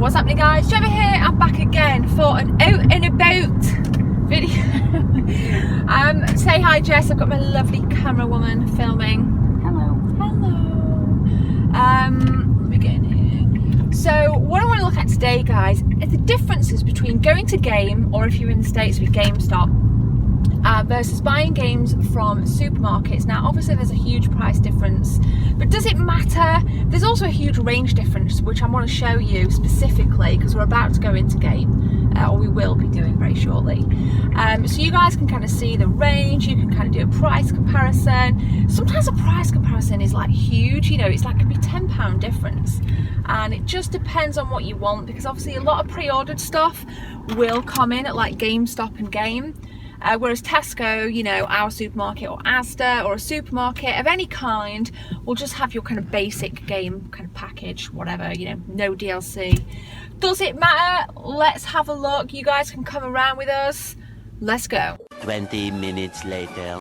What's happening, guys? Trevor here. I'm back again for an out and about video. Say hi, Jess. I've got my lovely camera woman filming. Hello. Let me get in here. So what I want to look at today, guys, is the differences between going to game, or if you're in the States with GameStop, versus buying games from supermarkets. Now obviously there's a huge price difference, but does it matter? There's also a huge range difference, which I want to show you specifically because we're about to go into game, or we will be doing very shortly. So you guys can kind of see the range, you can kind of do a price comparison. Sometimes a price comparison is like huge, you know, it's like, it can be £10 difference, and it just depends on what you want, because obviously a lot of pre-ordered stuff will come in at like GameStop and Game. Whereas Tesco, you know, our supermarket, or Asda, or a supermarket of any kind, will just have your kind of basic game kind of package, whatever, you know, no DLC. Does it matter? Let's have a look. You guys can come around with us. Let's go. 20 minutes later.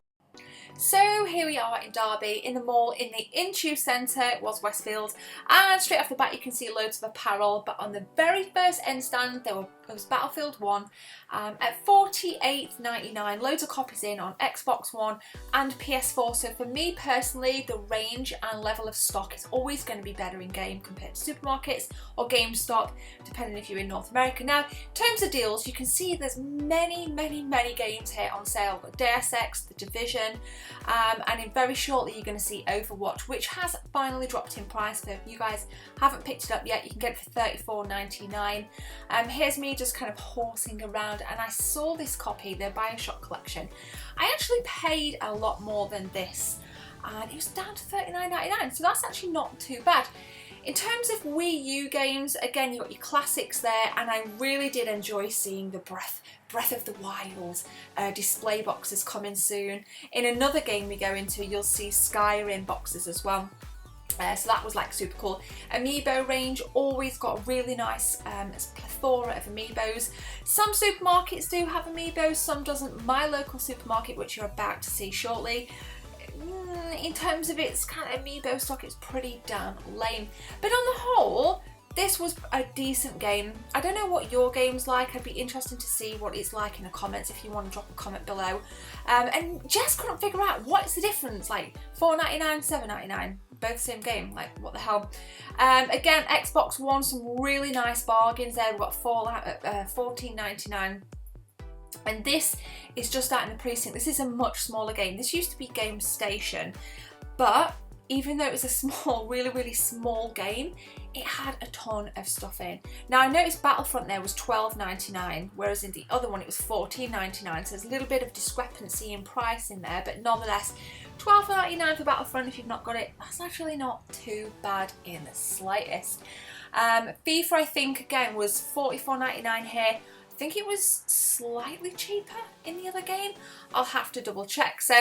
So here we are in Derby, in the mall, in the Intu Centre. It was Westfield, and straight off the bat you can see loads of apparel, but on the very first end stand there was Battlefield 1 at $48.99, loads of copies in on Xbox One and PS4. So for me personally, the range and level of stock is always going to be better in game compared to supermarkets or GameStop, depending if you're in North America. Now, in terms of deals, you can see there's many games here on sale. We've got Deus Ex, The Division, and in very shortly you're going to see Overwatch, which has finally dropped in price. So if you guys haven't picked it up yet, you can get it for $34.99. Here's me just kind of horsing around, and I saw this copy, the Bioshock Collection. I actually paid a lot more than this, and it was down to $39.99, so that's actually not too bad. In terms of Wii U games, again, you've got your classics there, and I really did enjoy seeing the Breath of the Wild display boxes coming soon. In another game we go into, you'll see Skyrim boxes as well. So that was like super cool. Amiibo range, always got a really nice plethora of Amiibos. Some supermarkets do have Amiibos, some doesn't. My local supermarket, which you're about to see shortly, in terms of its kind of Amiibo stock, it's pretty damn lame. But on the whole, this was a decent game. I don't know what your game's like. I'd be interested to see what it's like in the comments if you want to drop a comment below. And Jess couldn't figure out what's the difference, like $4.99, $7.99, both the same game, like what the hell. Again, Xbox One, some really nice bargains there. We've got Fallout at $14.99. And this is just out in the precinct. This is a much smaller game. This used to be Game Station, but even though it was a small, really small game, it had a ton of stuff in. Now I noticed Battlefront there was $12.99, whereas in the other one it was $14.99, so there's a little bit of discrepancy in price in there, but nonetheless, $12.99 for Battlefront. If you've not got it, that's actually not too bad in the slightest. FIFA, I think, again, was $44.99 here. I think it was slightly cheaper in the other game. I'll have to double check. So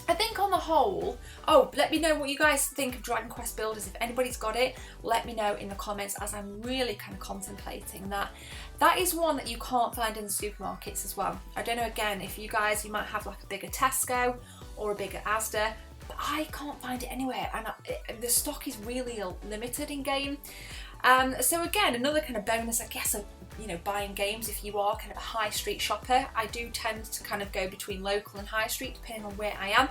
I think on the whole, let me know what you guys think of Dragon Quest Builders. If anybody's got it, let me know in the comments, as I'm really kind of contemplating that. That is one that you can't find in the supermarkets as well. I don't know, again, if you guys, you might have like a bigger Tesco or a bigger Asda, but I can't find it anywhere, and the stock is really limited in game. So again, another kind of bonus, I guess, of, you know, buying games if you are kind of a high street shopper. I do tend to kind of go between local and high street depending on where I am.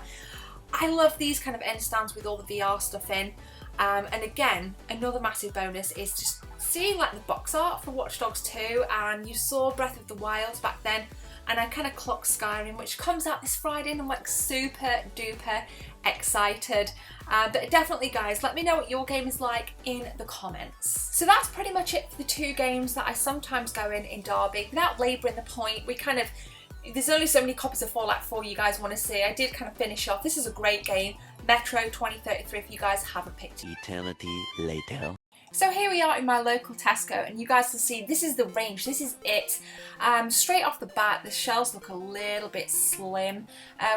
I love these kind of end stands with all the VR stuff in. And again, another massive bonus is just seeing like the box art for Watch Dogs 2, and you saw Breath of the Wild back then, and I kind of clocked Skyrim, which comes out this Friday, and I'm like super duper excited. But definitely, guys, let me know what your game is like in the comments. So that's pretty much it for the two games that I sometimes go in Derby. Without labouring the point, there's only so many copies of Fallout 4 you guys want to see. I did kind of finish off. This is a great game, Metro 2033, if you guys haven't picked it. Eternity later. So here we are in my local Tesco, and you guys can see this is the range, this is it. Straight off the bat, the shelves look a little bit slim.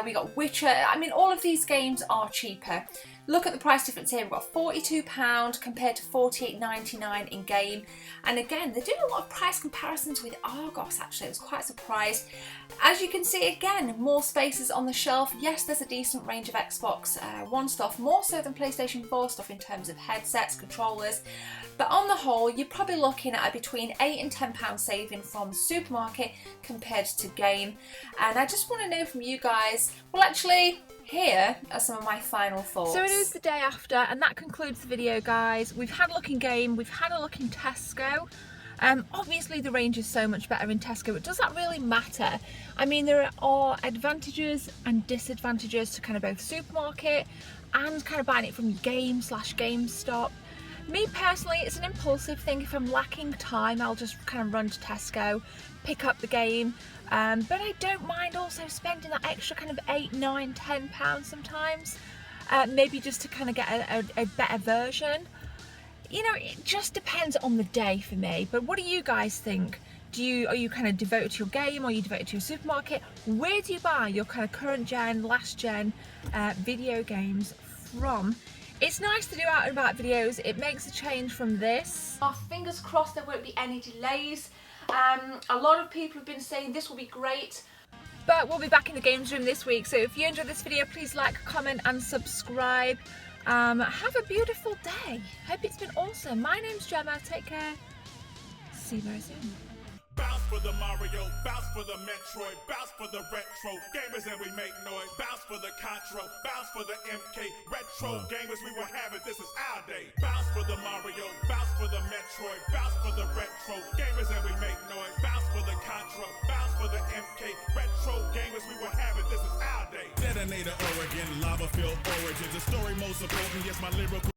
We got Witcher. I mean, all of these games are cheaper. Look at the price difference here. We've got £42 compared to £48.99 in game. And again, they're doing a lot of price comparisons with Argos actually. I was quite surprised. As you can see, again, more spaces on the shelf. Yes, there's a decent range of Xbox One stuff, more so than PlayStation 4 stuff in terms of headsets, controllers. But on the whole, you're probably looking at a between £8 and £10 saving from the supermarket compared to game. And I just want to know from you guys, well actually, here are some of my final thoughts. So it is the day after, and that concludes the video, guys. We've had a look in game, we've had a look in Tesco. Obviously the range is so much better in Tesco, but does that really matter? I mean, there are advantages and disadvantages to kind of both supermarket and kind of buying it from game/GameStop. Me personally, it's an impulsive thing. If I'm lacking time, I'll just kind of run to Tesco, pick up the game. But I don't mind also spending that extra kind of £8, £9, £10 sometimes. Maybe just to kind of get a better version. You know, it just depends on the day for me. But what do you guys think? Are you kind of devoted to your game, or are you devoted to your supermarket? Where do you buy your kind of current gen, last gen video games from? It's nice to do out and about videos. It makes a change from this. Our fingers crossed there won't be any delays. A lot of people have been saying this will be great. But we'll be back in the games room this week. So if you enjoyed this video, please like, comment and subscribe. Have a beautiful day. Hope it's been awesome. My name's Gemma. Take care. See you very soon. Bounce for the Mario, bounce for the Metroid, bounce for the retro gamers and we make noise. Bounce for the Contra, bounce for the MK retro gamers, we will have it. This is our day. Bounce for the Mario, bounce for the Metroid, bounce for the retro gamers and we make noise. Bounce for the Contra, bounce for the MK retro gamers, we will have it. This is our day. Detonator Oregon, lava filled origins, the story most important. Yes, my lyrical